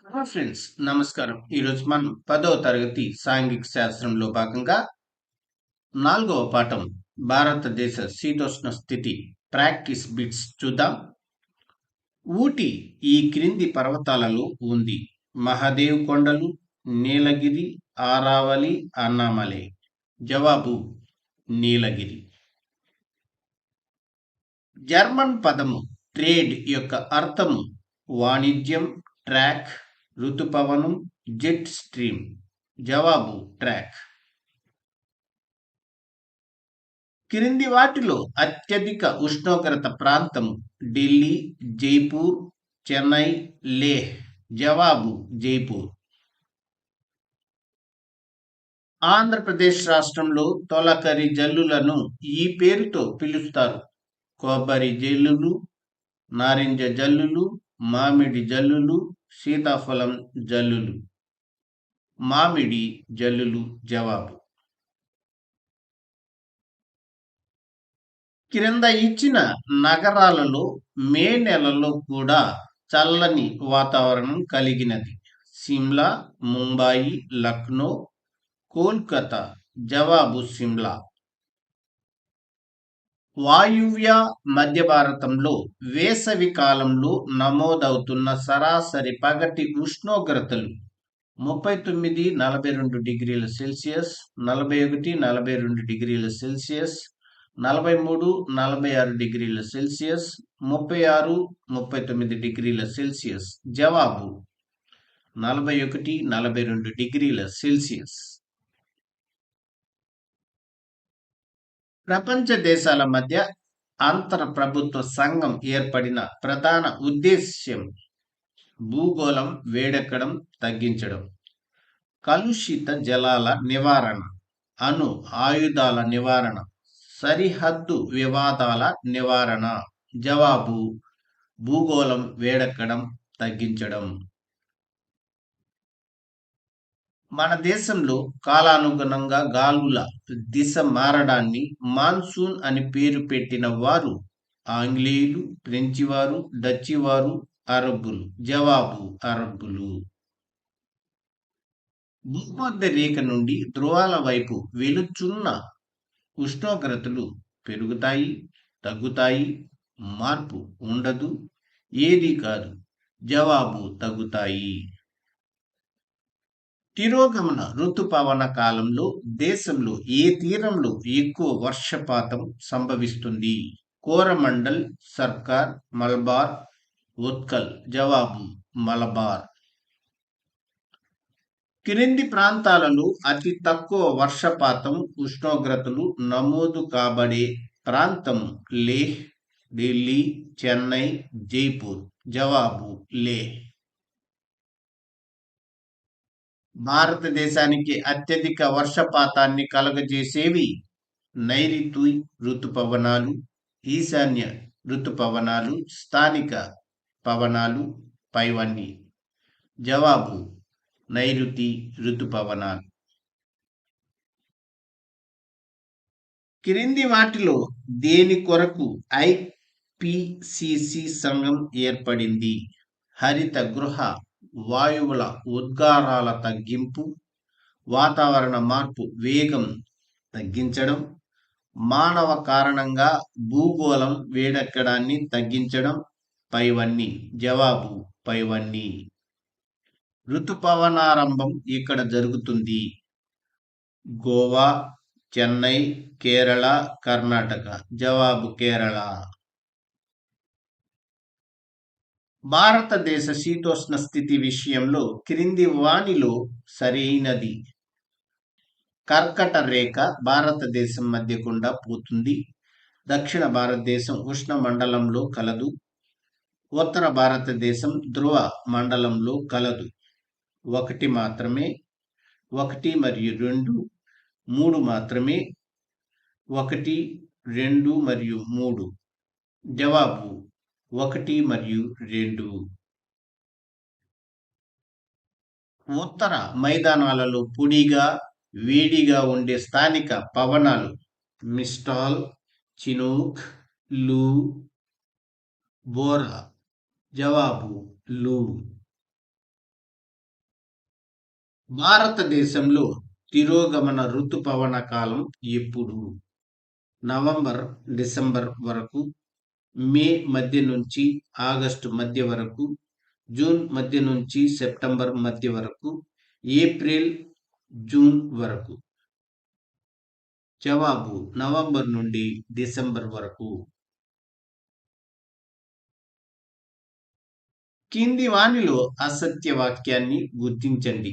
Hello friends, నమస్కారం. ఈరోజు మనం 10వ తరగతి సాంఘిక శాస్త్రంలో భాగంగా 4వ పాఠం భారతదేశ శీతోష్ణ స్థితి ప్రాక్టీస్ బిట్స్ చూద్దాం. ఊటీ ఈ క్రింది పర్వతాలలో ఉంది: మహాదేవ్ కొండలు, నీలగిరి, ఆరావళి, అన్నామలై. జవాబు నీలగిరి. జర్మన్ పదము ట్రేడ్ యొక్క అర్థము వాణిజ్యం, ట్రాక్, ఋతుపవనం, జెట్ స్ట్రీమ్. జవాబు ట్రాక్. క్రింది వాటిలో అత్యధిక ఉష్ణోగ్రత ప్రాంతం ఢిల్లీ, జైపూర్, చెన్నై, లేహ్. జవాబు జైపూర్. ఆంధ్రప్రదేశ్ రాష్ట్రంలో తొలకరి జల్లులను ఈ పేరుతో పిలుస్తారు: కొబ్బరి జల్లులు, నారింజ జల్లులు, మామిడి జల్లులు, సీతాఫలం జల్లులు. మామిడి జల్లులు. జవాబు. క్రింద ఇచ్చిన నగరాలలో మే నెలలో కూడా చల్లని వాతావరణం కలిగినది: సిమ్లా, ముంబాయి, లక్నో, కోల్కతా. జవాబు సిమ్లా. వాయువ్య మధ్య భారతంలో వేసవి కాలంలో నమోదవుతున్న సరాసరి పగటి ఉష్ణోగ్రతలు 39-42 డిగ్రీల సెల్సియస్, 41-42 డిగ్రీల సెల్సియస్, 43-46 డిగ్రీల సెల్సియస్, 36-39 డిగ్రీల సెల్సియస్. జవాబు 41-42 డిగ్రీల సెల్సియస్. ప్రపంచ దేశాల మధ్య అంతర ప్రభుత్వ సంఘం ఏర్పడిన ప్రధాన ఉద్దేశ్యం భూగోళం వేడెక్కడం తగ్గించడం, కలుషిత జలాల నివారణ, అణు ఆయుధాల నివారణ, సరిహద్దు వివాదాల నివారణ. జవాబు భూగోళం వేడెక్కడం తగ్గించడం. మన దేశంలో కాలానుగుణంగా గాలుల దిశ మారడాన్ని మాన్సూన్ అని పేరు పెట్టిన వారు ఆంగ్లేయులు, ఫ్రెంచి వారు, డచ్చి వారు, అరబ్బులు. జవాబు అరబ్బులు. భూమధ్య రేఖ నుండి ధ్రువాల వైపు వెలుచున్న ఉష్ణోగ్రతలు పెరుగుతాయి, తగ్గుతాయి, మార్పు ఉండదు, ఏది కాదు. జవాబు తగ్గుతాయి. తిరోగమన ఋతుపవన కాలంలో దేశంలో ఏ తీరంలో ఎక్కువ వర్షపాతం సంభవిస్తుంది? కోరమండల్, సర్కార్, మలబార్, ఉత్కల్. జవాబు మలబార్. క్రింది ప్రాంతాలలో అతి తక్కువ వర్షపాతం ఉష్ణోగ్రతలు నమోదు కాబడే ప్రాంతం లేహ్, ఢిల్లీ, చెన్నై, జైపూర్. జవాబు లేహ్. భారతదేశానికి అత్యధిక వర్షపాతాన్ని కలుగజేసేవి నైరుతి ఋతుపవనాలు, ఈశాన్య ఋతుపవనాలు, స్థానిక పవనాలు, పైవన్నీ. జవాబు నైరుతి ఋతుపవనాలు. క్రింది వాటిలో దేని కొరకు ఐపిసిసి సంఘం ఏర్పడింది? హరిత గృహ వాయువుల ఉద్గారాల తగ్గింపు, వాతావరణ మార్పు వేగం తగ్గించడం, మానవ కారణంగా భూగోళం వేడెక్కడాన్ని తగ్గించడం, పైవన్నీ. జవాబు పైవన్నీ. ఋతుపవనారంభం ఇక్కడ జరుగుతుంది: గోవా, చెన్నై, కేరళ, కర్ణాటక. జవాబు కేరళ. భారతదేశ శీతోష్ణ స్థితి విషయంలో క్రింది వానిలో సరైనది? కర్కట రేఖ భారతదేశం మధ్య గుండా పోతుంది. దక్షిణ భారతదేశం ఉష్ణ మండలంలో కలదు. ఉత్తర భారతదేశం ధ్రువ మండలంలో కలదు. 1 మాత్రమే, 1 మరియు 2, 3 మాత్రమే, 1, 2 మరియు 3. జవాబు 1 మరియు 2. ఉత్తర మైదానాలలో పొడిగా వేడిగా ఉండే స్థానిక పవనాలు మిస్టాల్, చినూక్, లూ, బోరా. జవాబు లూ. భారతదేశంలో తిరోగమన ఋతుపవన కాలం ఎప్పుడు? నవంబర్, డిసెంబర్ వరకు, మే మధ్య నుంచి ఆగస్టు మధ్య వరకు, జూన్ మధ్య నుంచి సెప్టెంబర్ మధ్య వరకు, ఏప్రిల్, జూన్ వరకు. జవాబు నవంబర్ నుండి డిసెంబర్ వరకు. కింది వానిలో అసత్య వాక్యాన్ని గుర్తించండి.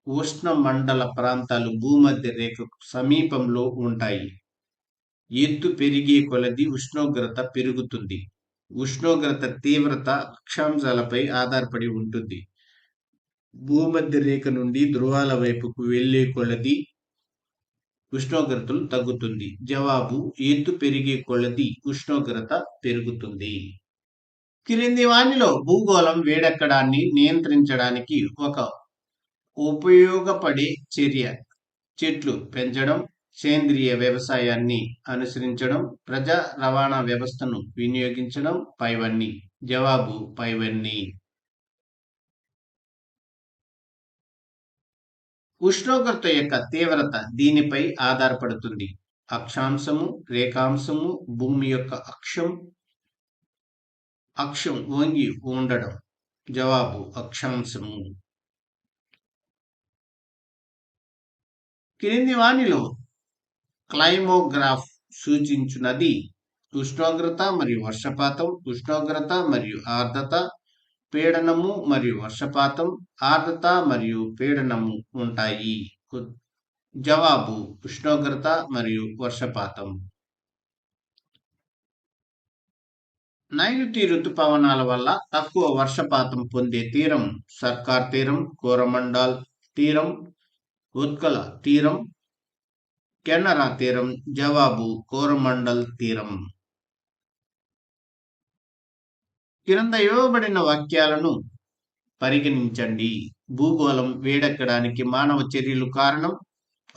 ఉష్ణ మండల ప్రాంతాలు భూమధ్య రేఖకు సమీపంలో ఉంటాయి. ఎత్తు పెరిగే కొలది ఉష్ణోగ్రత పెరుగుతుంది. ఉష్ణోగ్రత తీవ్రత అక్షాంశాలపై ఆధారపడి ఉంటుంది. భూమధ్య రేఖ నుండి ధ్రువాల వైపుకు వెళ్లే కొలది ఉష్ణోగ్రతలు తగ్గుతుంది. జవాబు ఎత్తు పెరిగే కొలది ఉష్ణోగ్రత పెరుగుతుంది. క్రింది వానిలో భూగోళం వేడెక్కడాన్ని నియంత్రించడానికి ఒక ఉపయోగపడే చర్య చెట్లు పెంచడం, సేంద్రియ వ్యవసాయాన్ని అనుసరించడం, ప్రజా రవాణా వ్యవస్థను వినియోగించడం, పైవన్నీ. జవాబు పైవన్నీ. ఉష్ణోగ్రత యొక్క తీవ్రత దీనిపై ఆధారపడుతుంది. అక్షాంశము, రేఖాంశము, భూమి యొక్క అక్షం వంగి ఉండడం. జవాబు అక్షాంశము. క్రింది వానిలో క్లైమోగ్రాఫ్ సూచించున్నది ఉష్ణోగ్రత మరియు వర్షపాతం, ఉష్ణోగ్రత మరియు ఆర్ద్రత, పీడనము మరియు వర్షపాతం, ఆర్ద్రత మరియు పీడనము ఉంటాయి. జవాబు ఉష్ణోగ్రత మరియు వర్షపాతం. నైరుతి ఋతుపవనాల వల్ల తక్కువ వర్షపాతం పొందే తీరం సర్కార్ తీరం, కోరమండల్ తీరం, ఉత్కల తీరం, కెనరా తీరం. జవాబు కోరమండల్ తీరం. క్రింద ఇవ్వబడిన వాక్యాలను పరిగణించండి. భూగోళం వేడెక్కడానికి మానవ చర్యలు కారణం.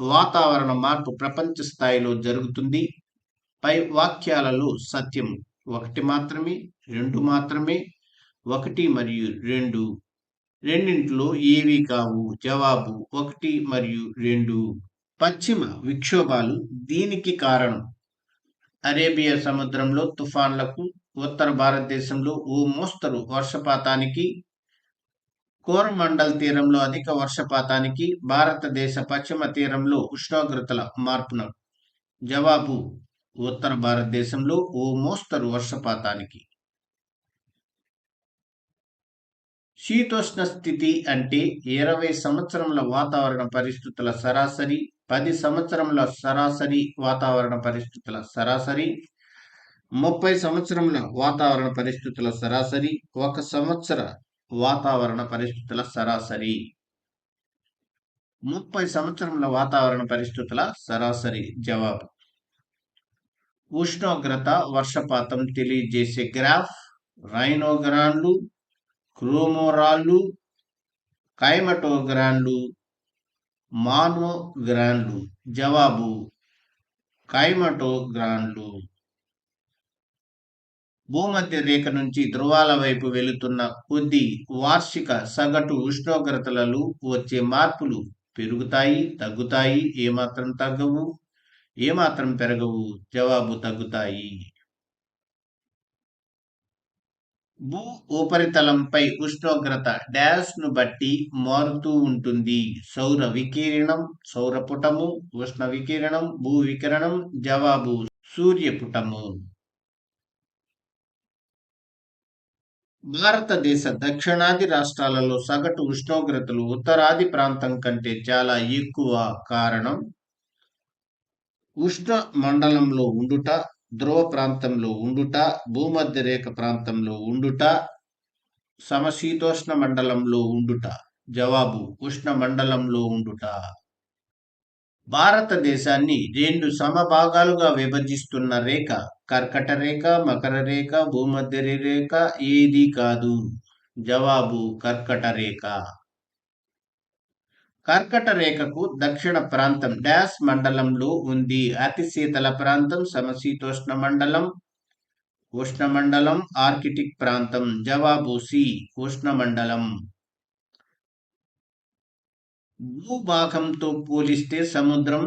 వాతావరణ మార్పు ప్రపంచ స్థాయిలో జరుగుతుంది. పై వాక్యాలలో సత్యం ఒకటి మాత్రమే, రెండు మాత్రమే. ఒకటి మరియు రెండు రెండింటిలో ఏవి కావు. జవాబు ఒకటి మరియు రెండు. పశ్చిమ విక్షోభాలు దీనికి కారణం. అరేబియా సముద్రంలో తుఫాన్లకు, ఉత్తర భారతదేశంలో ఓ మోస్తరు వర్షపాతానికి, కోరమండల్ తీరంలో అధిక వర్షపాతానికి, భారతదేశ పశ్చిమ తీరంలో ఉష్ణోగ్రతల మార్పున. జవాబు ఉత్తర భారతదేశంలో ఓ మోస్తరు వర్షపాతానికి. శీతోష్ణ స్థితి అంటే 20 సంవత్సరముల వాతావరణ పరిస్థితుల సరాసరి, 10 సంవత్సరముల సరాసరి వాతావరణ పరిస్థితుల సరాసరి, 30 సంవత్సరముల వాతావరణ పరిస్థితుల సరాసరి, 1 సంవత్సర వాతావరణ పరిస్థితుల సరాసరి. 30 సంవత్సరముల వాతావరణ పరిస్థితుల సరాసరి. జవాబు. ఉష్ణోగ్రత, వర్షపాతం తెలియజేసే గ్రాఫ్ రైనోగ్రాన్లు, క్రోమోరాన్లు, కైమటోగ్రాన్లు, మానోగ్రాన్లు. జవాబు కైమటోగ్రాన్లు. భూమధ్య రేఖ నుంచి ధ్రువాల వైపు వెళుతున్న కొద్ది వార్షిక సగటు ఉష్ణోగ్రతలలో వచ్చే మార్పులు పెరుగుతాయి, తగ్గుతాయి, ఏమాత్రం తగ్గవు, ఏమాత్రం పెరగవు. జవాబు తగ్గుతాయి. భూ ఉపరితలంపై ఉష్ణోగ్రత డాష్ ను బట్టి మారుతూ ఉంటుంది. సౌర వికిరణం, సౌరపుటము, ఉష్ణ వికిరణం, భూ వికిరణం. జవాబు సూర్యపుటము. భారతదేశ దక్షిణాది రాష్ట్రాలలో సగటు ఉష్ణోగ్రతలు ఉత్తరాది ప్రాంతం కంటే చాలా ఎక్కువ. కారణం ఉష్ణ మండలంలో ఉండుట, ధ్రువ ప్రాంతంలో ఉండుట, భూమధ్య రేఖ ప్రాంతంలో ఉండుట, సమశీతోష్ణ మండలంలో ఉండుట. జవాబు ఉష్ణ మండలంలో ఉండుట. భారతదేశాన్ని 2 సమభాగాలుగా విభజిస్తున్న రేఖ కర్కట రేఖ, మకర రేఖ, భూమధ్య రేఖ ఏది కాదు. జవాబు కర్కట రేఖ. కర్కట రేఖకు దక్షిణ ప్రాంతం డాష్ మండలంలో ఉంది. అతి శీతల ప్రాంతం సమశీతోష్ణ మండలం, ఉష్ణమండలం, ఆర్కిటిక్ ప్రాంతం. జవాబు సి ఉష్ణమండలం. భూభాగంతో పోలిస్తే సముద్రం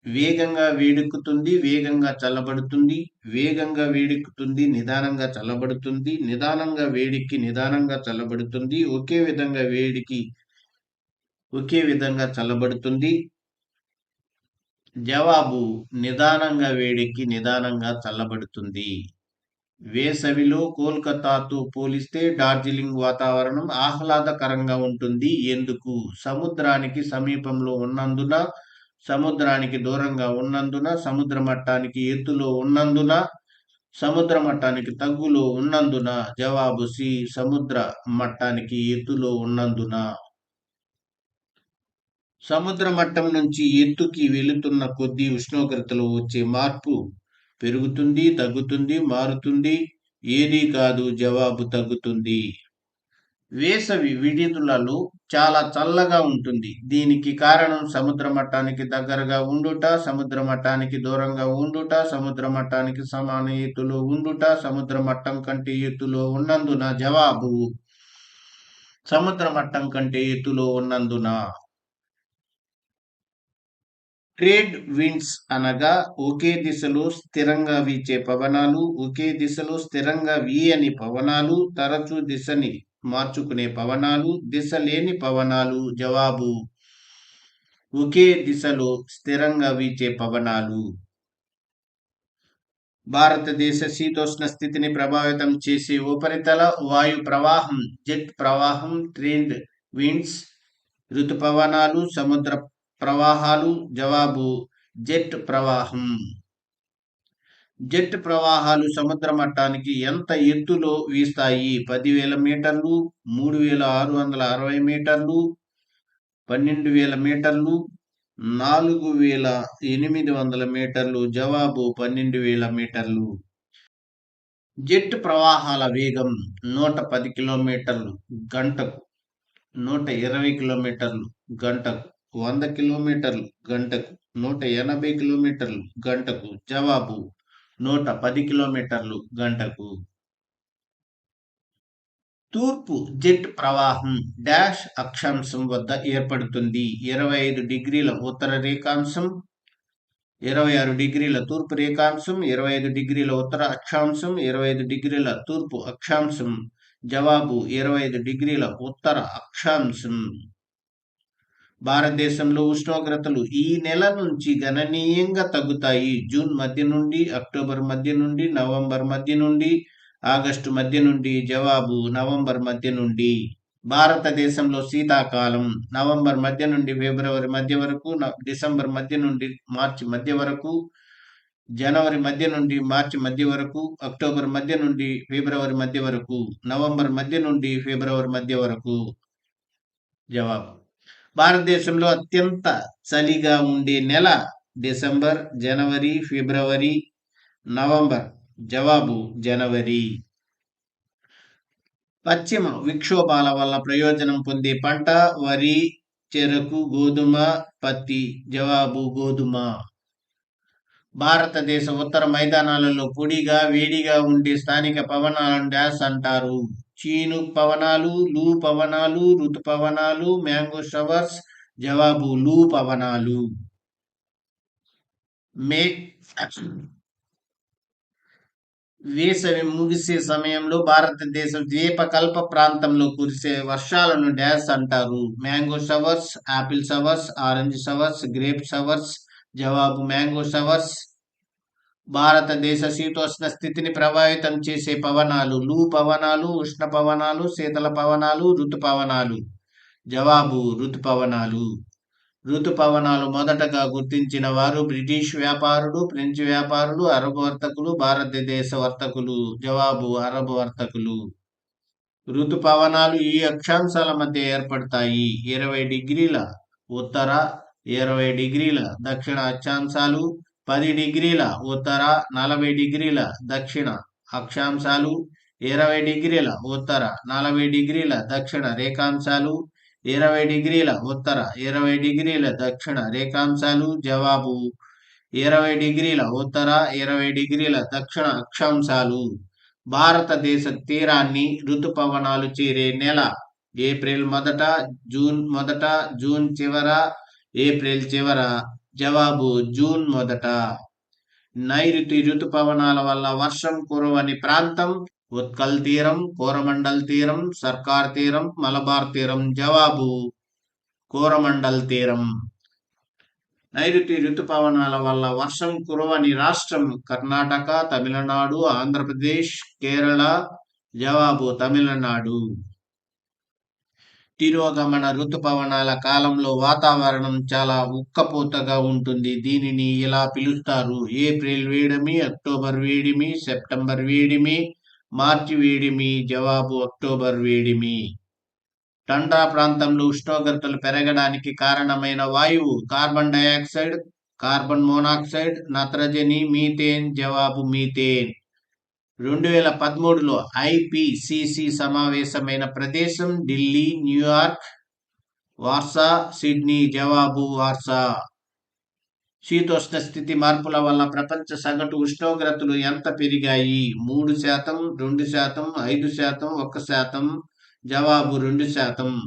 వేగంగా వేడెక్కుతుంది, వేగంగా చల్లబడుతుంది, వేగంగా వేడెక్కుతుంది, నిదానంగా చల్లబడుతుంది, నిదానంగా వేడెక్కి నిదానంగా చల్లబడుతుంది, ఒకే విధంగా చల్లబడుతుంది. జవాబు నిదానంగా వేడెక్కి నిదానంగా చల్లబడుతుంది. వేసవిలో కోల్కతాతో పోలిస్తే డార్జిలింగ్ వాతావరణం ఆహ్లాదకరంగా ఉంటుంది. ఎందుకు? సముద్రానికి సమీపంలో ఉన్నందున, సముద్రానికి దూరంగా ఉన్నందున, సముద్ర మట్టానికి ఎత్తులో ఉన్నందున, సముద్ర మట్టానికి తగ్గులో ఉన్నందున. జవాబు సి, సముద్ర మట్టానికి ఎత్తులో ఉన్నందున. సముద్ర మట్టం నుంచి ఎత్తుకి వెళుతున్న కొద్దీ ఉష్ణోగ్రతలో వచ్చే మార్పు పెరుగుతుంది, తగ్గుతుంది, మారుతుంది. ఏదీ కాదు. జవాబు తగ్గుతుంది. వేసవి విడిదులలో చాలా చల్లగా ఉంటుంది. దీనికి కారణం సముద్ర మట్టానికి దగ్గరగా ఉండుట, సముద్ర మట్టానికి దూరంగా ఉండుట, సముద్ర మట్టానికి సమాన ఎత్తులో ఉండుట, సముద్ర మట్టం కంటే ఎత్తులో ఉన్నందున. జవాబు సముద్ర మట్టం కంటే ఎత్తులో ఉన్నందున. ట్రేడ్ విండ్స్ అనగా ఒకే దిశలో స్థిరంగా వీచే పవనాలు, ఒకే దిశలో స్థిరంగా వీయని పవనాలు, తరచూ దిశని మార్చుకునే పవనాలు, దిశ లేని పవనాలు. జవాబు ఒకే దిశలో స్థిరంగా వీచే పవనాలు. భారతదేశ శీతోష్ణ స్థితిని ప్రభావితం చేసే ఉపరితల వాయు ప్రవాహం, జెట్ ప్రవాహం, ట్రేడ్ విండ్స్, ఋతుపవనాలు, సముద్ర ప్రవాహాలు. జవాబు జెట్ ప్రవాహం. జెట్ ప్రవాహాలు సముద్ర మట్టానికి ఎంత ఎత్తులో వీస్తాయి? 10,000 మీటర్లు, 3,660 మీటర్లు, 12,000 మీటర్లు, 4,800 మీటర్లు. జవాబు 12,000 మీటర్లు. జెట్ ప్రవాహాల వేగం 110 కిలోమీటర్లు గంటకు, 120 కిలోమీటర్లు గంటకు, 100 కిలోమీటర్లు గంటకు, 180 కిలోమీటర్లు గంటకు. జవాబు 110 కిలోమీటర్లు గంటకు. తూర్పు జెట్ ప్రవాహం డాష్ అక్షాంశం వద్ద ఏర్పడుతుంది. 25 డిగ్రీల ఉత్తర రేఖాంశం, 26 డిగ్రీల తూర్పు రేఖాంశం, 25 డిగ్రీల ఉత్తర అక్షాంశం, 25 డిగ్రీల తూర్పు అక్షాంశం. జవాబు 25 డిగ్రీల ఉత్తర అక్షాంశం. భారతదేశంలో ఉష్ణోగ్రతలు ఈ నెల నుంచి గణనీయంగా తగ్గుతాయి. జూన్ మధ్య నుండి, అక్టోబర్ మధ్య నుండి, నవంబర్ మధ్య నుండి, ఆగస్టు మధ్య నుండి. జవాబు నవంబర్ మధ్య నుండి. భారతదేశంలో శీతాకాలం నవంబర్ మధ్య నుండి ఫిబ్రవరి మధ్య వరకు, డిసెంబర్ మధ్య నుండి మార్చి మధ్య వరకు, జనవరి మధ్య నుండి మార్చి మధ్య వరకు, అక్టోబర్ మధ్య నుండి ఫిబ్రవరి మధ్య వరకు, నవంబర్ మధ్య నుండి ఫిబ్రవరి మధ్య వరకు. జవాబు భారతదేశంలో అత్యంత చలిగా ఉండే నెల డిసెంబర్, జనవరి, ఫిబ్రవరి, నవంబర్. జవాబు జనవరి. పశ్చిమ విక్షోభాల వల్ల ప్రయోజనం పొందే పంట వరి, చెరకు, గోధుమ, పత్తి. జవాబు గోధుమ. భారతదేశ ఉత్తర మైదానాలలో పొడిగా వేడిగా ఉండే స్థానిక పవనాలను డాష్ అంటారు? చీను పవనాలు, లూ పవనాలు, ఋతుపవనాలు, మ్యాంగో షవర్స్. జవాబు లూ పవనాలు. వేసవి ముగిసే సమయంలో భారతదేశ ద్వీపకల్ప ప్రాంతంలో కురిసే వర్షాలను డాష్ అంటారు? Mango showers, apple showers, orange showers, grape showers. జవాబు మ్యాంగో షవర్స్. భారతదేశ శీతోష్ణ స్థితిని ప్రభావితం చేసే పవనాలు లూ పవనాలు, ఉష్ణ పవనాలు, శీతల పవనాలు, ఋతుపవనాలు. జవాబు ఋతుపవనాలు. ఋతుపవనాలు మొదటగా గుర్తించిన వారు బ్రిటిష్ వ్యాపారుడు, ఫ్రెంచ్ వ్యాపారుడు, అరబ్ వర్తకులు, భారతదేశ వర్తకులు. జవాబు అరబ్ వర్తకులు. ఋతుపవనాలు ఈ అక్షాంశాల మధ్య ఏర్పడతాయి: 20 డిగ్రీల ఉత్తర, 20 డిగ్రీల దక్షిణ అక్షాంశాలు, 10 డిగ్రీల ఉత్తర, 40 డిగ్రీల దక్షిణ అక్షాంశాలు, 20 డిగ్రీల ఉత్తర, 40 డిగ్రీల దక్షిణ రేఖాంశాలు, 20 డిగ్రీల ఉత్తర, 20 డిగ్రీల దక్షిణ రేఖాంశాలు. జవాబు 20 డిగ్రీల ఉత్తర, 20 డిగ్రీల దక్షిణ అక్షాంశాలు. భారతదేశ తీరాన్ని ఋతుపవనాలు చేరే నెల ఏప్రిల్ మొదట, జూన్ మొదట, జూన్ చివర, ఏప్రిల్ చివర. జవాబు జూన్ మొదట. నైరుతి రుతుపవనాల వల్ల వర్షం కురవని ప్రాంతం ఉత్కల్ తీరం, కోరమండల్ తీరం, సర్కార్ తీరం, మలబార్ తీరం. జవాబు కోరమండల్ తీరం. నైరుతి రుతుపవనాల వల్ల వర్షం కురవని రాష్ట్రం కర్ణాటక, తమిళనాడు, ఆంధ్రప్రదేశ్, కేరళ. జవాబు తమిళనాడు. తిరోగమన రుతుపవనాల కాలంలో వాతావరణం చాలా ఉక్కపోతగా ఉంటుంది. దీనిని ఇలా పిలుస్తారు: ఏప్రిల్ వేడిమి, అక్టోబర్ వేడిమి, సెప్టెంబర్ వేడిమి, మార్చి వేడిమి. జవాబు అక్టోబర్ వేడిమి. టండ్రా ప్రాంతంలో ఉష్ణోగ్రతలు పెరగడానికి కారణమైన వాయువు కార్బన్ డయాక్సైడ్, కార్బన్ మోనాక్సైడ్, నత్రజని, మీథేన్. జవాబు మీథేన్. 2013లో ఐపీసీసీ సమావేశమైన ప్రదేశం ఢిల్లీ, న్యూయార్క్, వార్సా, సిడ్నీ. జవాబు వార్సా. శీతోష్ణ స్థితి మార్పుల వల్ల ప్రపంచ సగటు ఉష్ణోగ్రతలు ఎంత పెరిగాయి? 3%, 2%, 5%, 1%. జవాబు 2%.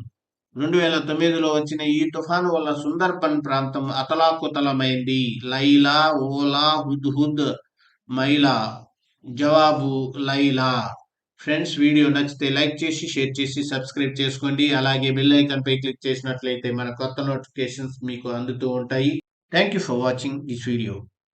2009లో వచ్చిన ఈ తుఫాను వల్ల సుందర్బన్ ప్రాంతం అతలాకుతలమైంది. లైలా, ఓలా, హుద్, మైలా. జవాబు లైలా. ఫ్రెండ్స్, వీడియో నచ్చితే లైక్ చేసి, షేర్ చేసి, సబ్స్క్రైబ్ చేసుకోండి. అలాగే బెల్ ఐకాన్ పై క్లిక్ చేసినట్లయితే మన కొత్త నోటిఫికేషన్స్ మీకు అందుతూ ఉంటాయి. Thank you for watching this video.